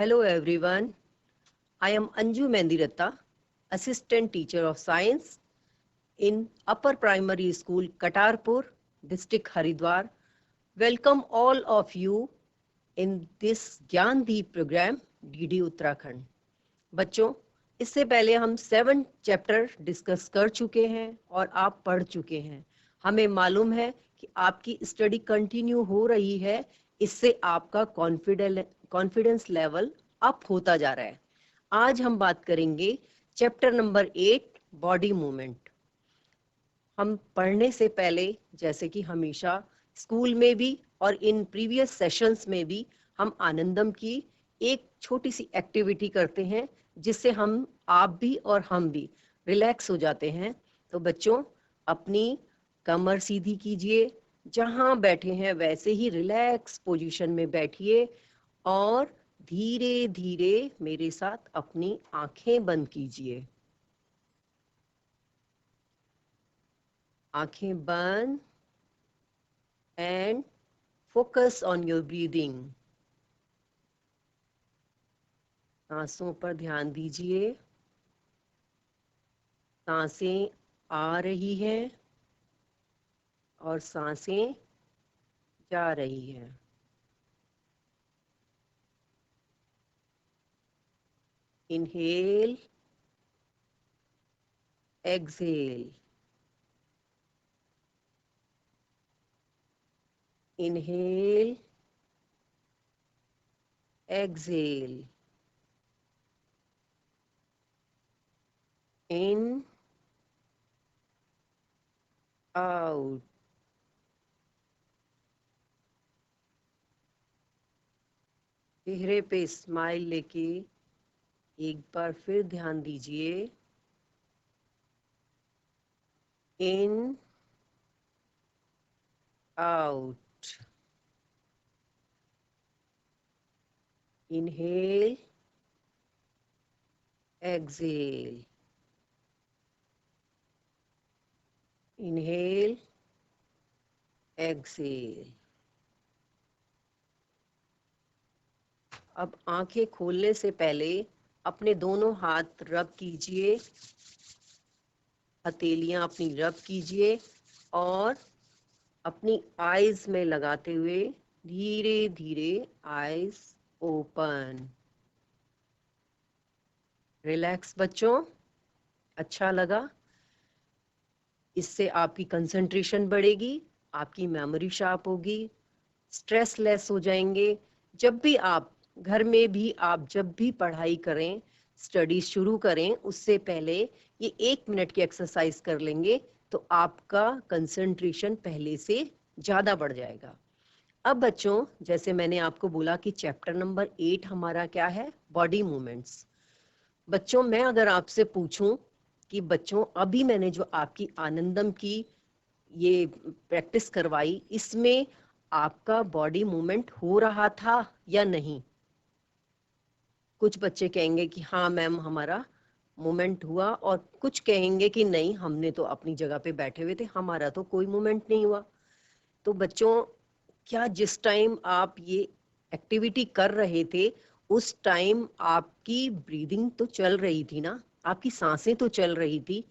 Hello everyone. I am Anju Mendiratta, Assistant Teacher of Science in Upper Primary School, Katarpur, District Haridwar. Welcome all of you in this Gyandeep program, DD Uttarakhand. बच्चों, इससे पहले हम 7 chapter discuss कर चुके हैं और आप पढ़ चुके हैं। हमें मालूम है कि आपकी स्टडी कंटिन्यू हो रही है, इससे आपका कॉन्फिडेंस लेवल अप होता जा रहा है। आज हम बात करेंगे चैप्टर नंबर 8 बॉडी मूवमेंट। हम पढ़ने से पहले, जैसे कि हमेशा स्कूल में भी और इन प्रीवियस सेशंस में भी, हम आनंदम की एक छोटी सी एक्टिविटी करते हैं जिससे आप भी और हम भी रिलैक्स हो जाते हैं। तो बच्चों, अपनी कमर सीधी कीजिए, जहां बैठे हैं वैसे ही रिलैक्स पोजीशन में बैठिए और धीरे धीरे मेरे साथ अपनी आंखें बंद कीजिए। आंखें बंद and focus on your breathing. सांसों पर ध्यान दीजिए। सांसें आ रही हैं और सांसें जा रही हैं। Inhale, exhale. Inhale, exhale. In, out. चेहरे पे स्माइल लेके एक बार फिर ध्यान दीजिए। In, out. Inhale, exhale. Inhale, exhale. अब आंखें खोलने से पहले अपने दोनों हाथ रब कीजिए, हथेलियां अपनी रब कीजिए और अपनी आईज में लगाते हुए धीरे धीरे आईज ओपन। रिलैक्स बच्चों, अच्छा लगा? इससे आपकी कंसंट्रेशन बढ़ेगी, आपकी मेमोरी शार्प होगी, स्ट्रेस लेस हो जाएंगे। जब भी आप घर में भी आप जब भी पढ़ाई करें, स्टडी शुरू करें, उससे पहले ये 1 मिनट की एक्सरसाइज कर लेंगे तो आपका कंसंट्रेशन पहले से ज्यादा बढ़ जाएगा। अब बच्चों, जैसे मैंने आपको बोला कि चैप्टर नंबर 8 हमारा क्या है? Body movements. बच्चों, मैं अगर आपसे पूछूं कि बच्चों, अभी मैंने जो आपकी आनंदम की ये प्रैक्टिस करवाई, इसमें आपका बॉडी मूवमेंट हो रहा था या नहीं? कुछ बच्चे कहेंगे कि हाँ मैम, हमारा मूवमेंट हुआ, और कुछ कहेंगे कि नहीं, हमने तो अपनी जगह पे बैठे हुए थे, हमारा तो कोई मूवमेंट नहीं हुआ। तो बच्चों, क्या जिस टाइम आप ये एक्टिविटी कर रहे थे उस टाइम आपकी ब्रीदिंग तो चल रही थी ना, आपकी सांसें तो चल रही थी,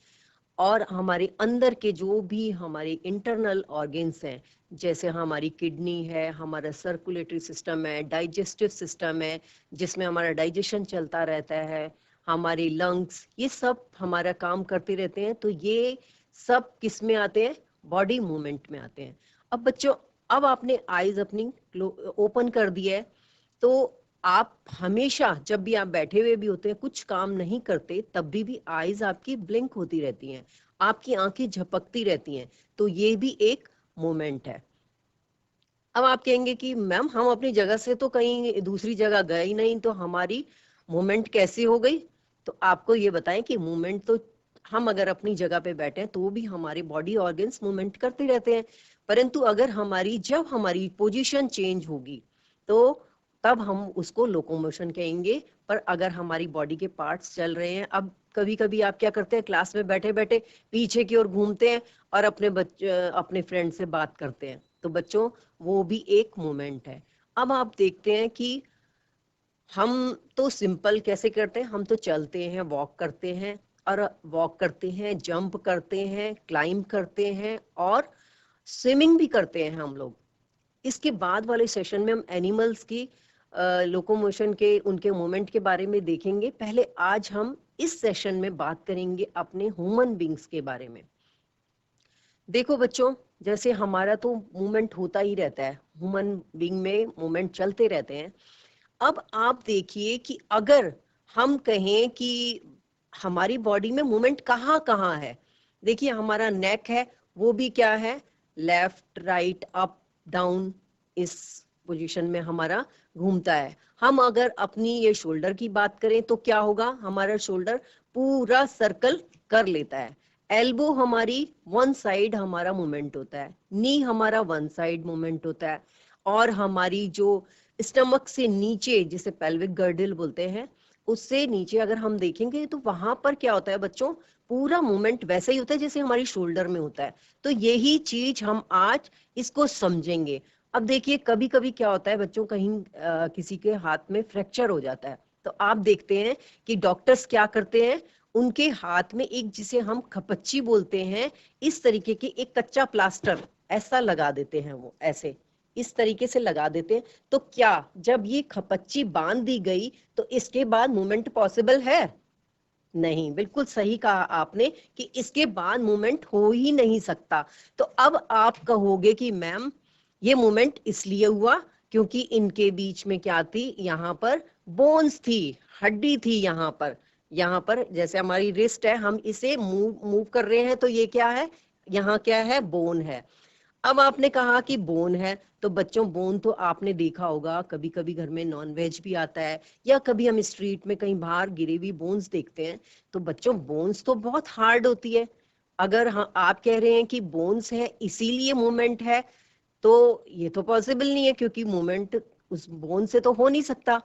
और हमारे अंदर के जो भी हमारे इंटरनल ऑर्गन्स हैं, जैसे हमारी किडनी है, हमारा सर्कुलेटरी सिस्टम है, डाइजेस्टिव सिस्टम है जिसमें हमारा डाइजेशन चलता रहता है, हमारे लंग्स, ये सब हमारा काम करते रहते हैं। तो ये सब किस में आते हैं? बॉडी मूवमेंट में आते हैं। अब बच्चों, अब आपने आईज अपनी ओपन कर दी है, तो आप हमेशा जब भी आप बैठे हुए भी होते हैं, कुछ काम नहीं करते, तब भी आईज आपकी ब्लिंक होती रहती हैं, आपकी आंखें झपकती रहती हैं, तो ये भी एक मोमेंट है। अब आप कहेंगे कि मैम, हम अपनी जगह से तो कहीं दूसरी जगह गए ही नहीं, तो हमारी मूवमेंट कैसी हो गई? तो आपको ये बताएं कि मूवमेंट तो हम अगर अपनी जगह पे बैठे हैं तो भी हमारे बॉडी ऑर्गन्स मूवमेंट करते रहते हैं, परंतु अगर जब हमारी पोजीशन चेंज होगी तो तब हम उसको लोकोमोशन कहेंगे। पर अगर हमारी बॉडी के पार्ट्स चल रहे हैं, अब कभी कभी आप क्या करते हैं, क्लास में बैठे बैठे पीछे की ओर घूमते हैं और अपने फ्रेंड से बात करते हैं, तो बच्चों, वो भी एक मोमेंट है। अब आप देखते हैं कि हम तो सिंपल कैसे करते हैं, हम तो चलते हैं, वॉक करते हैं, और वॉक करते हैं, जंप करते हैं, क्लाइंब करते हैं और स्विमिंग भी करते हैं हम लोग। इसके बाद वाले सेशन में हम एनिमल्स की लोकोमोशन के उनके मूवमेंट के बारे में देखेंगे। पहले आज हम इस सेशन में बात करेंगे अपने ह्यूमन बींग्स के बारे में। देखो बच्चों, जैसे हमारा तो मूवमेंट होता ही रहता है, ह्यूमन बींग में मूवमेंट चलते रहते हैं। अब आप देखिए कि अगर हम कहें कि हमारी बॉडी में मूवमेंट कहाँ कहाँ है, देखिए हमारा नेक है, वो भी क्या है, लेफ्ट राइट अप डाउन, इस पोजीशन में हमारा घूमता है। हम अगर अपनी ये शोल्डर की बात करें तो क्या होगा, हमारा शोल्डर पूरा सर्कल कर लेता है। एल्बो हमारी वन साइड हमारा मूवमेंट होता है, नी हमारा वन साइड मूवमेंट होता है, और हमारी जो स्टमक से नीचे जिसे पेल्विक गर्डल बोलते हैं, उससे नीचे अगर हम देखेंगे तो वहां पर क्या होता है बच्चों, पूरा मूवमेंट वैसे ही होता है जैसे हमारी शोल्डर में होता है। तो यही चीज हम आज इसको समझेंगे। अब देखिए कभी कभी क्या होता है बच्चों, कहीं किसी के हाथ में फ्रैक्चर हो जाता है, तो आप देखते हैं कि डॉक्टर्स क्या करते हैं, उनके हाथ में एक जिसे हम खपच्ची बोलते हैं, इस तरीके के एक कच्चा प्लास्टर ऐसा लगा देते हैं, वो ऐसे इस तरीके से लगा देते हैं। तो क्या जब ये खपच्ची बांध दी गई तो इसके बाद मूवमेंट पॉसिबल है? नहीं, बिल्कुल सही कहा आपने कि इसके बाद मूवमेंट हो ही नहीं सकता। तो अब आप कहोगे कि मैम ये मूवमेंट इसलिए हुआ क्योंकि इनके बीच में क्या थी, यहाँ पर बोन्स थी, हड्डी थी। यहाँ पर जैसे हमारी रिस्ट है, हम इसे मूव कर रहे हैं तो ये क्या है, यहाँ क्या है, बोन है। अब आपने कहा कि बोन है, तो बच्चों बोन तो आपने देखा होगा, कभी कभी घर में नॉन वेज भी आता है, या कभी हम स्ट्रीट में कहीं बाहर गिरी हुई बोन्स देखते हैं। तो बच्चों बोन्स तो बहुत हार्ड होती है। अगर आप कह रहे हैं कि बोन्स है इसीलिए मूवमेंट है, तो ये तो पॉसिबल नहीं है, क्योंकि मूवमेंट उस बोन से तो हो नहीं सकता।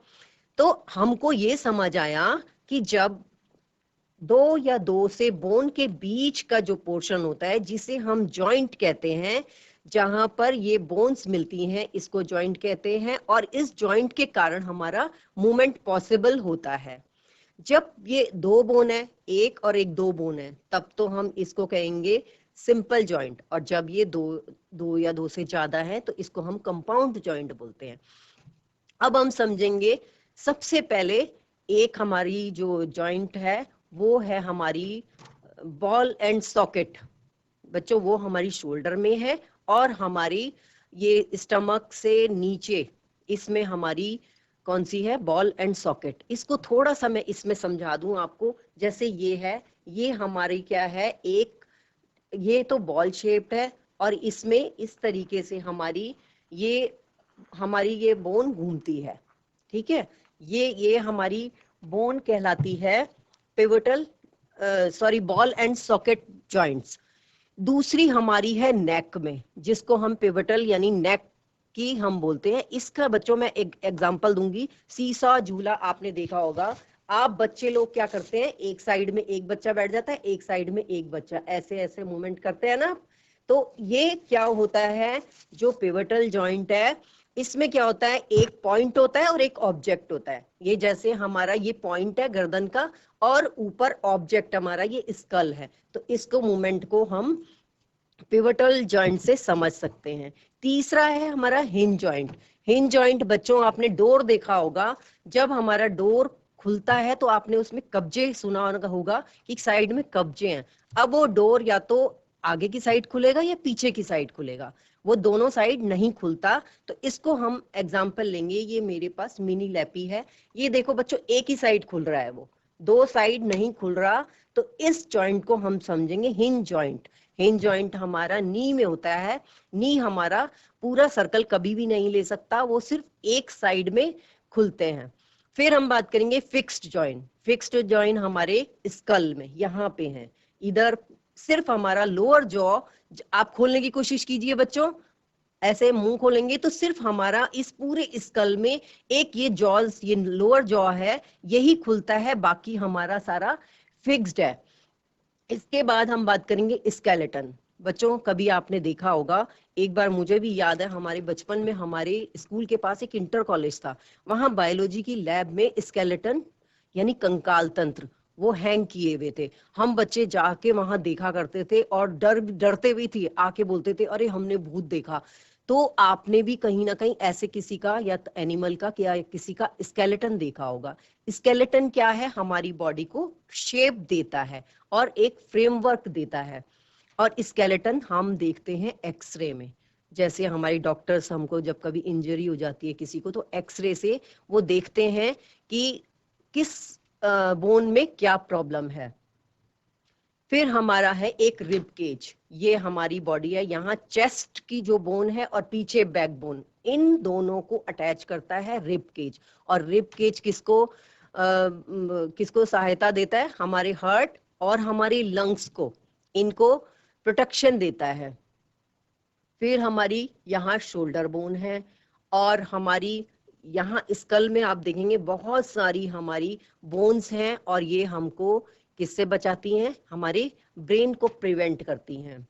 तो हमको ये समझ आया कि जब दो या दो से बोन के बीच का जो पोर्शन होता है, जिसे हम जॉइंट कहते हैं, जहां पर ये बोन्स मिलती हैं, इसको जॉइंट कहते हैं, और इस जॉइंट के कारण हमारा मूवमेंट पॉसिबल होता है। जब ये दो बोन है, एक और एक दो बोन है, तब तो हम इसको कहेंगे सिंपल जॉइंट, और जब ये दो या दो से ज्यादा है तो इसको हम कंपाउंड जॉइंट बोलते हैं। अब हम समझेंगे, सबसे पहले एक हमारी जो जॉइंट है वो है हमारी बॉल एंड सॉकेट। बच्चों वो हमारी शोल्डर में है, और हमारी ये स्टमक से नीचे इसमें हमारी कौन सी है, बॉल एंड सॉकेट। इसको थोड़ा सा मैं इसमें समझा दूं आपको। जैसे ये है, ये हमारी क्या है, एक ये तो बॉल शेप्ड है, और इसमें इस तरीके से हमारी ये बोन घूमती है, ठीक है। ये हमारी बोन कहलाती है pivotal ball and socket joints. दूसरी हमारी है नेक में, जिसको हम पिवटल यानी नेक की हम बोलते हैं। इसका बच्चों मैं एक एग्जांपल दूंगी, सीसा झूला आपने देखा होगा। आप बच्चे लोग क्या करते हैं, एक साइड में एक बच्चा बैठ जाता है, एक साइड में एक बच्चा, ऐसे ऐसे मूवमेंट करते हैं ना। तो ये क्या होता है, जो पिवटल जॉइंट है, इसमें क्या होता है, एक पॉइंट होता है और एक ऑब्जेक्ट होता है। ये जैसे हमारा ये पॉइंट है गर्दन का, और ऊपर ऑब्जेक्ट हमारा ये स्कल है, तो इसको मूवमेंट को हम पिवटल जॉइंट से समझ सकते हैं। तीसरा है हमारा हिंज जॉइंट। हिंज जॉइंट बच्चों आपने डोर देखा होगा, जब हमारा डोर खुलता है तो आपने उसमें कब्जे सुना होगा कि साइड में कब्जे हैं। अब वो डोर या तो आगे की साइड खुलेगा या पीछे की साइड खुलेगा, वो दोनों साइड नहीं खुलता। तो इसको हम एग्जांपल लेंगे, ये मेरे पास मिनी लैपी है, ये देखो बच्चों एक ही साइड खुल रहा है, वो दो साइड नहीं खुल रहा। तो इस जॉइंट को हम समझेंगे हिंज जॉइंट। हिंज जॉइंट हमारा नी में होता है। नी हमारा पूरा सर्कल कभी भी नहीं ले सकता, वो सिर्फ एक साइड में खुलते हैं। फिर हम बात करेंगे फिक्स्ड जॉइंट। फिक्स्ड जॉइंट हमारे स्कल में यहाँ पे हैं, इधर सिर्फ हमारा लोअर जॉ, आप खोलने की कोशिश कीजिए बच्चों, ऐसे मुंह खोलेंगे तो सिर्फ हमारा इस पूरे स्कल में एक ये जॉज, ये लोअर जॉ है, यही खुलता है, बाकी हमारा सारा फिक्स्ड है। इसके बाद हम बात करेंगे स्केलेटन। बच्चों कभी आपने देखा होगा, एक बार मुझे भी याद है, हमारे बचपन में हमारे स्कूल के पास एक इंटर कॉलेज था, वहां बायोलॉजी की लैब में स्केलेटन यानी कंकाल तंत्र वो हैंग किए हुए थे। हम बच्चे जाके वहां देखा करते थे और डरते भी थे, आके बोलते थे अरे हमने भूत देखा। तो आपने भी कहीं ना कहीं ऐसे किसी का या एनिमल का या किसी का स्केलेटन देखा होगा। स्केलेटन क्या है, हमारी बॉडी को शेप देता है और एक फ्रेमवर्क देता है। और स्केलेटन हम देखते हैं एक्सरे में, जैसे हमारी डॉक्टर्स हमको जब कभी इंजरी हो जाती है किसी को, तो एक्सरे से वो देखते हैं कि किस बोन में क्या प्रॉब्लम है। फिर हमारा है एक रिब केज, ये हमारी बॉडी है, यहाँ चेस्ट की जो बोन है और पीछे बैक बोन, इन दोनों को अटैच करता है रिब केज। और रिब केज किसको सहायता देता है, हमारे हार्ट और हमारी लंग्स को, इनको प्रोटेक्शन देता है। फिर हमारी यहाँ शोल्डर बोन है और हमारी यहाँ स्कल में आप देखेंगे बहुत सारी हमारी बोन्स हैं और ये हमको किससे बचाती हैं, हमारे ब्रेन को प्रिवेंट करती हैं।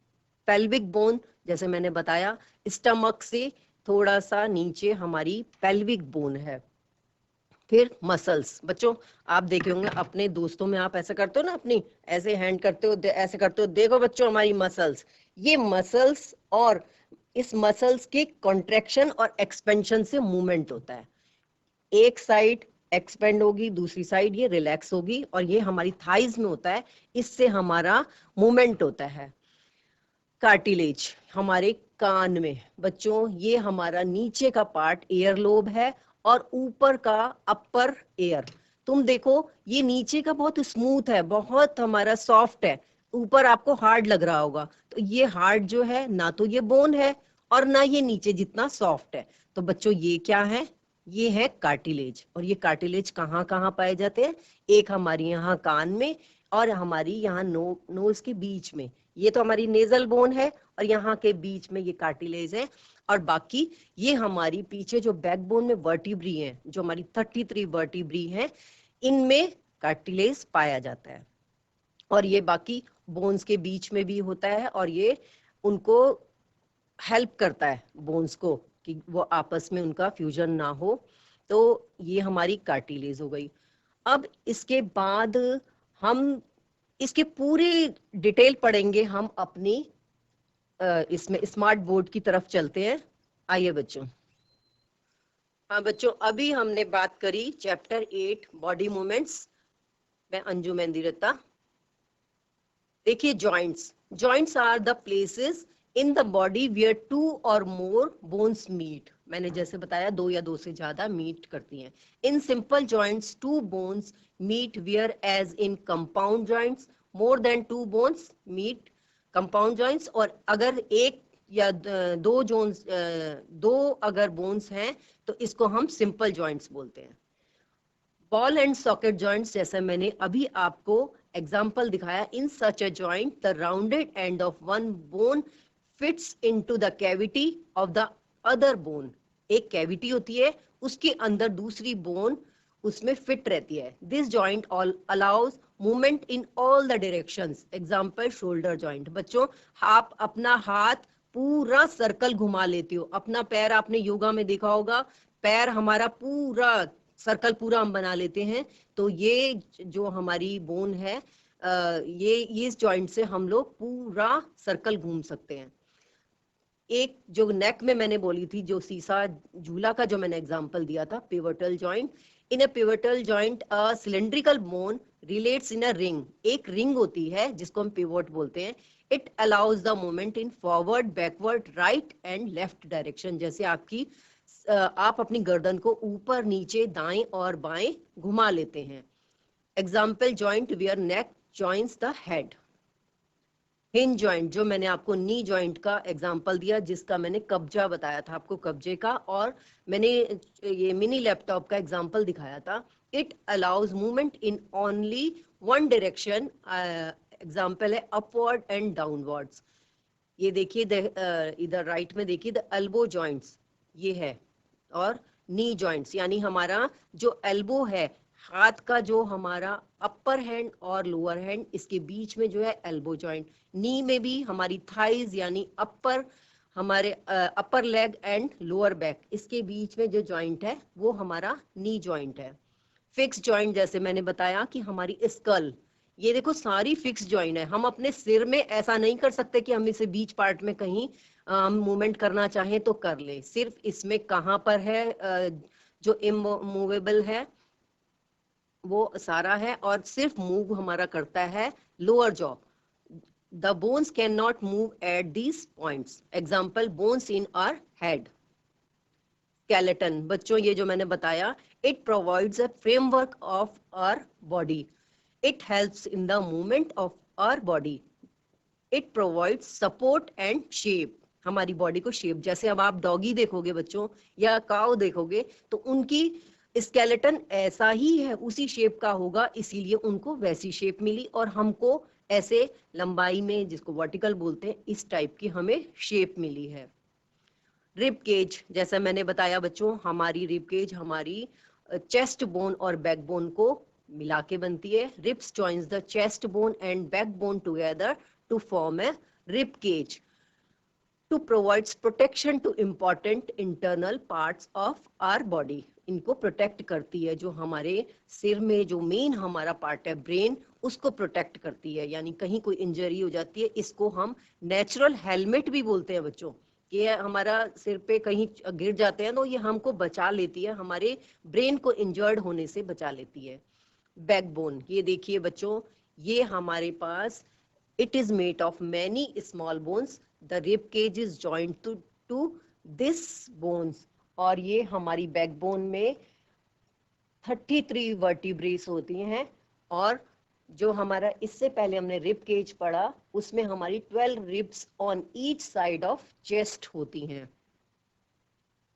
पेल्विक बोन जैसे मैंने बताया, स्टमक से थोड़ा सा नीचे हमारी पेल्विक बोन है। फिर मसल्स, बच्चों आप देखे होंगे अपने दोस्तों में, आप ऐसा करते हो ना, अपनी ऐसे हैंड करते हो, ऐसे करते हो, देखो बच्चों हमारी मसल्स, ये मसल्स और इस मसल्स के कॉन्ट्रैक्शन और एक्सपेंशन से मूवमेंट होता है। एक साइड एक्सपेंड होगी, दूसरी साइड ये रिलैक्स होगी, और ये हमारी थाइज में होता है, इससे हमारा मूवमेंट होता है। कार्टिलेज हमारे कान में, बच्चों ये हमारा नीचे का पार्ट एयर लोब है और ऊपर का अपर एयर। तुम देखो ये नीचे का बहुत स्मूथ है, बहुत हमारा सॉफ्ट है, ऊपर आपको हार्ड लग रहा होगा। तो ये हार्ड जो है ना तो ये बोन है और ना ये नीचे जितना सॉफ्ट है। तो बच्चों ये क्या है, ये है कार्टिलेज। और ये कार्टिलेज कहाँ कहाँ पाए जाते हैं, एक हमारी यहाँ कान में और हमारी यहाँ नोज के बीच में, ये तो हमारी नेजल बोन है और यहाँ के बीच में ये कार्टिलेज है। और बाकी ये हमारी पीछे जो बैकबोन में वर्टिब्री हैं, जो हमारी 33 वर्टिब्री हैं, इनमें कार्टिलेज पाया जाता है। और ये बाकी बोन्स के बीच में भी होता है और ये उनको हेल्प करता है बोन्स को कि वो आपस में उनका फ्यूजन ना हो। तो ये हमारी कार्टिलेज हो गई। अब इसके बाद हम इसके पूरे डिटेल पढ़ेंगे हम अपनी इसमें स्मार्ट बोर्ड की तरफ चलते हैं। आइए बच्चों। हाँ बच्चों, अभी हमने बात करी चैप्टर 8 बॉडी मूवमेंट्स। मैं अंजू मेहंदी रत्ता। देखिए joints are the places in the body where 2 और मोर बोन्स मीट। मैंने जैसे बताया 2 या 2 से ज्यादा मीट करती हैं। In simple joints 2 bones meet where as in compound joints more than 2 bones meet compound joints. और अगर एक या दो अगर बोन्स हैं तो इसको हम सिंपल जॉइंट्स बोलते हैं। बॉल एंड सॉकेट जॉइंट्स, जैसे मैंने अभी आपको एग्जाम्पल दिखाया, in such a joint the rounded end of one bone fits into the cavity of the other bone. एक कैविटी होती है, उसके अंदर दूसरी बोन उसमें फिट रहती है। This joint all allows movement in all the directions. Example shoulder joint. बच्चों आप अपना हाथ पूरा सर्कल घुमा लेते हो, अपना पैर आपने योगा में देखा होगा, पैर हमारा पूरा सर्कल पूरा हम बना लेते हैं। तो ये जो हमारी बोन है, ये इस जॉइंट से हम लोग पूरा सर्कल घूम सकते हैं। एक जो नेक में मैंने बोली थी, जो सीसा झूला का जो मैंने एग्जांपल दिया था, pivotal joint. In a pivotal joint a cylindrical bone relates in a ring. एक रिंग होती है जिसको हम पिवट बोलते हैं। It allows the movement in forward, backward, right and left direction. जैसे आप अपनी गर्दन को ऊपर नीचे दाएं और बाएं घुमा लेते हैं। Example joint where neck joints the head. Hinge joint, जो मैंने आपको नी जॉइंट का एग्जांपल दिया, जिसका मैंने कब्जा बताया था आपको, कब्जे का, और मैंने ये मिनी लैपटॉप का एग्जांपल दिखाया था। It allows movement in only one direction. Example है अपवर्ड एंड डाउनवर्ड्स। ये देखिए इधर राइट में देखिए द एल्बो जॉइंट्स, ये है। और नी जॉइंट्स यानी हमारा जो एल्बो है, हाथ का जो हमारा अपर हैंड और लोअर हैंड, इसके बीच में जो है एल्बो जॉइंट। नी में भी हमारी थाइज यानी अपर, हमारे अपर लेग एंड लोअर बैक, इसके बीच में जो जॉइंट है वो हमारा नी जॉइंट है। फिक्स जॉइंट जैसे मैंने बताया कि हमारी स्कल, ये देखो सारी फिक्स जॉइंट है। हम अपने सिर में ऐसा नहीं कर सकते कि हम इसे बीच पार्ट में कहीं मूवमेंट करना चाहें तो कर ले। सिर्फ इसमें कहाँ पर है जो इमूवेबल है वो सारा है, और सिर्फ मूव हमारा करता है lower jaw. The bones can not move at these points. Example, bones in our head. Skeleton बच्चों, ये जो मैंने बताया, it provides a framework of our body. It helps in the movement of our body. It provides support and shape. हमारी body को shape, जैसे अब आप डॉगी देखोगे बच्चों या काऊ देखोगे तो उनकी स्केलेटन ऐसा ही है, उसी शेप का होगा, इसीलिए उनको वैसी शेप मिली, और हमको ऐसे लंबाई में, जिसको वर्टिकल बोलते हैं, इस टाइप की हमें शेप मिली है। रिब केज, जैसा मैंने बताया बच्चों, हमारी रिब केज हमारी चेस्ट बोन और बैक बोन को मिला के बनती है। Ribs joins the chest bone and back bone together to form a rib cage to provides protection to important internal parts of our body. इनको प्रोटेक्ट करती है, जो हमारे सिर में जो मेन हमारा पार्ट है ब्रेन, उसको प्रोटेक्ट करती है। यानी कहीं कोई इंजरी हो जाती है, इसको हम नेचुरल हेलमेट भी बोलते हैं बच्चों। ये हमारा सिर पे कहीं गिर जाते हैं तो ये हमको बचा लेती है, हमारे ब्रेन को इंजर्ड होने से बचा लेती है। बैकबोन, ये देखिए बच्चों, ये हमारे पास, it is made of many small bones. The rib cage is joined to this bones. और ये हमारी बैकबोन में 33 वर्टिब्रेस होती हैं, और जो हमारा इससे पहले हमने रिब केज पढ़ा उसमें हमारी 12 ribs on each side of chest होती हैं।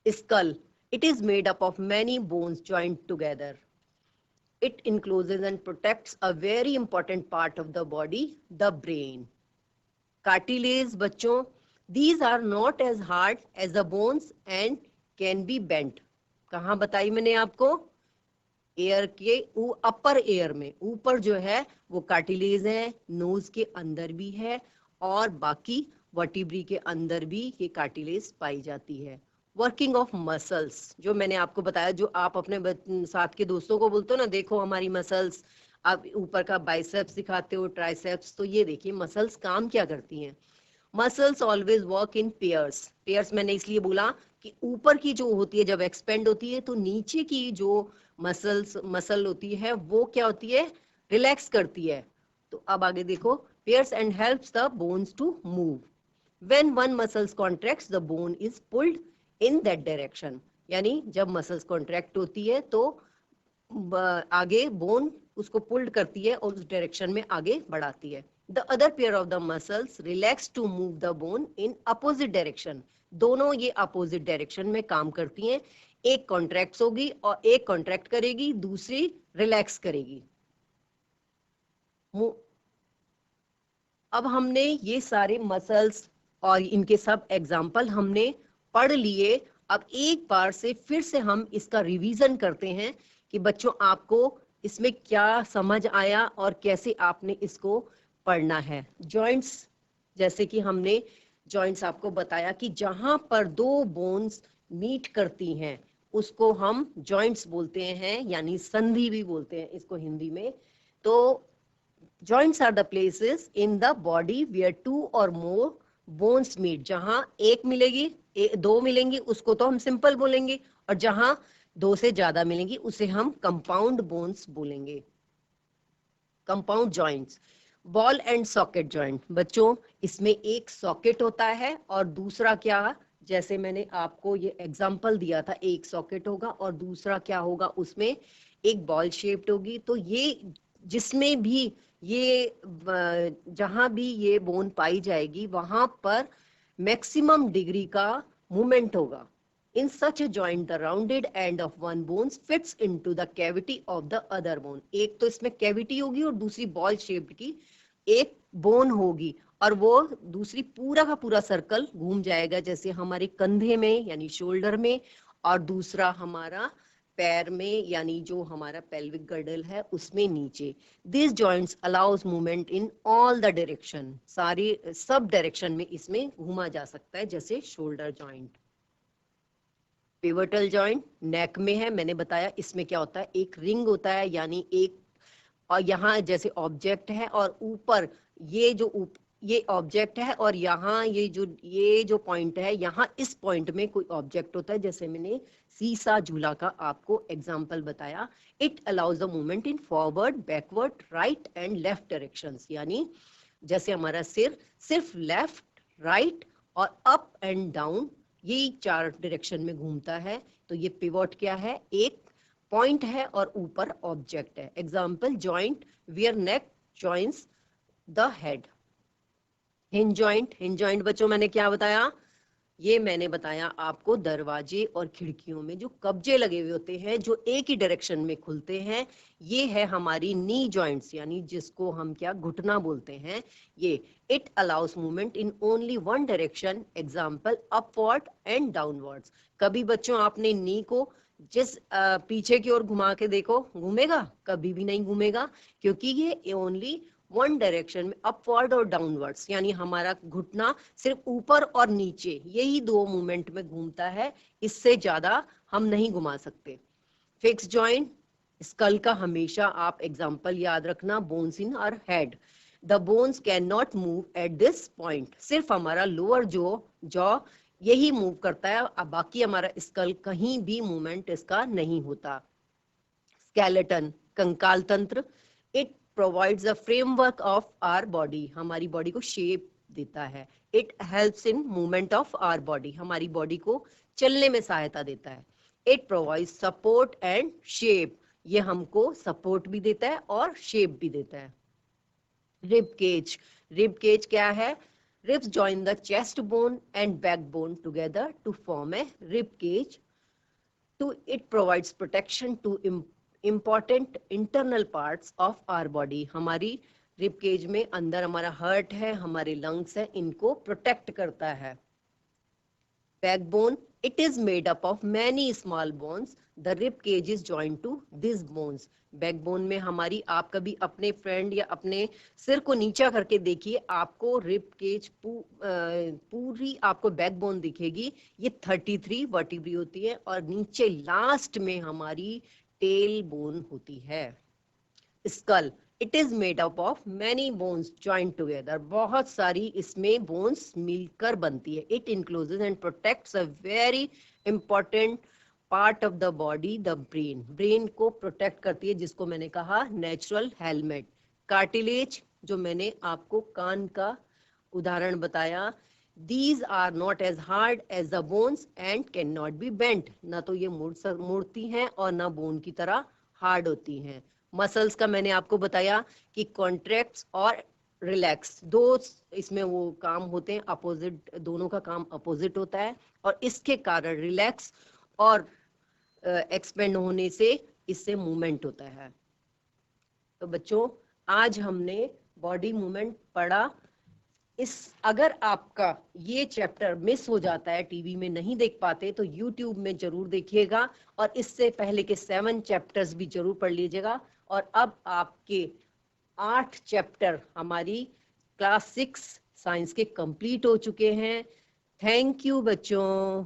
Skull, it is made up of many bones joined together. It encloses and protects a very important part of the body, the brain. Cartilage बच्चों, these are not as hard as the bones and can be bent. कहाँ बताई मैंने आपको? Air के अपर air में ऊपर जो है वो कार्टिलेज है, नोज के अंदर भी है, और बाकी वर्टिब्री के अंदर भी ये कार्टिलेज पाई जाती है। वर्किंग ऑफ मसल्स, जो मैंने आपको बताया, जो आप अपने साथ के दोस्तों को बोलते हो ना, देखो हमारी मसल्स, आप ऊपर का बाइसेप्स दिखाते हो, ट्राइसेप्स, तो ये देखिए मसल्स काम क्या करती हैं। Muscles always work in pairs. Pairs मैंने इसलिए बोला कि ऊपर की जो होती है जब एक्सपेंड होती है तो नीचे की जो मसल होती है वो क्या होती है, रिलैक्स करती है। तो अब आगे देखो, pairs and helps the bones to move. When one muscles contracts the bone is pulled in that direction. यानी जब मसल्स कॉन्ट्रैक्ट होती है तो आगे बोन उसको पुल्ड करती है और उस डायरेक्शन में आगे बढ़ाती है। The other pair of the muscles relax to move the bone in opposite direction. दोनों ये opposite direction में काम करती हैं। एक कॉन्ट्रैक्ट होगी और एक कॉन्ट्रैक्ट करेगी, दूसरी रिलैक्स करेगी। अब हमने ये सारे मसल्स और इनके सब एग्जाम्पल हमने पढ़ लिए। अब एक बार से फिर से हम इसका रिवीजन करते हैं कि बच्चों आपको इसमें क्या समझ आया और कैसे आपने इसको पढ़ना है। जॉइंट्स, जैसे कि हमने जॉइंट्स आपको बताया कि जहां पर दो बोन्स मीट करती हैं उसको हम जॉइंट्स बोलते हैं, यानी संधि भी बोलते हैं इसको हिंदी में। तो joints are the places in the body where two or more bones meet. जहां एक मिलेगी, दो मिलेंगी, उसको तो हम सिंपल बोलेंगे, और जहां दो से ज्यादा मिलेंगी उसे हम कंपाउंड बोन्स बोलेंगे, compound joints. Ball and socket joint बच्चों, इसमें एक सॉकेट होता है और दूसरा क्या, जैसे मैंने आपको ये एग्जांपल दिया था, एक सॉकेट होगा और दूसरा क्या होगा, उसमें एक बॉल शेप्ड होगी। तो ये जिसमें भी ये जहां भी ये बोन पाई जाएगी वहां पर मैक्सिमम डिग्री का मूवमेंट होगा। In such a joint, the rounded end of one bone fits into the cavity of the other bone. एक तो इसमें कैविटी होगी और दूसरी बॉल शेप्ड की एक बोन होगी, और वो दूसरी पूरा का पूरा सर्कल घूम जाएगा, जैसे हमारे कंधे में यानी शोल्डर में, और दूसरा हमारा पैर में, यानी जो हमारा पेल्विक गर्डल है उसमें नीचे। This joints allows movement in all the direction, सारी सब डायरेक्शन में इसमें घूमा जा सकता है, जैसे शोल्डर जॉइंट। पिवटल जॉइंट नेक में है, मैंने बताया इसमें क्या होता है, एक रिंग होता है, यानी एक, और यहाँ जैसे ऑब्जेक्ट है और ऊपर ये ऑब्जेक्ट है और यहाँ ये जो पॉइंट है, यहाँ इस पॉइंट में कोई ऑब्जेक्ट होता है, जैसे मैंने सीसा झूला का आपको एग्जांपल बताया। It allows the movement in forward, backward, right and left directions, यानी जैसे हमारा सिर सिर्फ लेफ्ट, राइट और अप एंड डाउन, यही 4 डायरेक्शन में घूमता है। तो ये पिवट क्या है, एक पॉइंट है और ऊपर ऑब्जेक्ट है। Example, joint where neck joins the head. Hinge joint बच्चों मैंने क्या बताया, ये मैंने बताया आपको दरवाजे और खिड़कियों में जो कब्जे लगे हुए होते हैं, जो एक ही डायरेक्शन में खुलते हैं, ये है हमारी नी जॉइंट्स, यानी जिसको हम क्या घुटना बोलते हैं। ये it allow us movement in only one direction, example upward and downwards. कभी बच्चों आपने नी को जिस पीछे की ओर घुमा के देखो, घूमेगा? कभी भी नहीं घूमेगा, क्योंकि ये ओनली वन डायरेक्शन में अपवर्ड और डाउनवर्ड्स, यानी हमारा घुटना सिर्फ ऊपर और नीचे यही 2 मूवमेंट में घूमता है, इससे ज्यादा हम नहीं घुमा सकते। फिक्स जॉइंट स्कल का हमेशा आप एग्जांपल याद रखना, bones in our head, the bones can not move at this point, सिर्फ हमारा लोअर जॉ यही मूव करता है, अब बाकी हमारा स्कल कहीं भी मूवमेंट इसका नहीं होता। स्केलेटन कंकाल तंत्र, it provides a framework of our body, हमारी बॉडी को शेप देता है। It helps in movement of our body, हमारी बॉडी को चलने में सहायता देता है। It provides support and shape, ये हमको सपोर्ट भी देता है और शेप भी देता है। रिब केज क्या है, ribs join the chest bone and backbone together to form a rib cage. It provides protection to important internal parts of our body. हमारी रिब केज में अंदर हमारा हार्ट है, हमारे लंग्स है, इनको प्रोटेक्ट करता है। Backbone, it is made up of many small bones. The rib cage is joined to these bones. Backbone में हमारी, आप कभी अपने फ्रेंड या अपने सिर को नीचा करके देखिए, आपको रिब केज पूरी आपको बैकबोन दिखेगी। ये 33 वर्टिब्री होती है और नीचे लास्ट में हमारी टेल बोन होती है। Skull, it is made up of many bones joint together, बहुत सारी इसमें बोन्स मिलकर बनती है। It encloses and protects a very important part of the body, the brain, brain को प्रोटेक्ट करती है, जिसको मैंने कहा नेचुरल हेलमेट। कार्टिलेज, जो मैंने आपको कान का उदाहरण बताया, these are not as hard as the bones and cannot be bent, ना तो ये मुड़ती हैं और ना बोन की तरह हार्ड होती हैं। मसल्स का मैंने आपको बताया कि कॉन्ट्रैक्ट्स और रिलैक्स, दो इसमें वो काम होते हैं, अपोजिट, दोनों का काम अपोजिट होता है, और इसके कारण रिलैक्स और एक्सपेंड होने से इससे मूवमेंट होता है। तो बच्चों, आज हमने बॉडी मूवमेंट पढ़ा। अगर आपका ये चैप्टर मिस हो जाता है, टीवी में नहीं देख पाते, तो यूट्यूब में जरूर देखिएगा और इससे पहले के 7 चैप्टर्स भी जरूर पढ़ लीजिएगा। और अब आपके 8 चैप्टर हमारी क्लास 6 साइंस के कंप्लीट हो चुके हैं। थैंक यू बच्चों।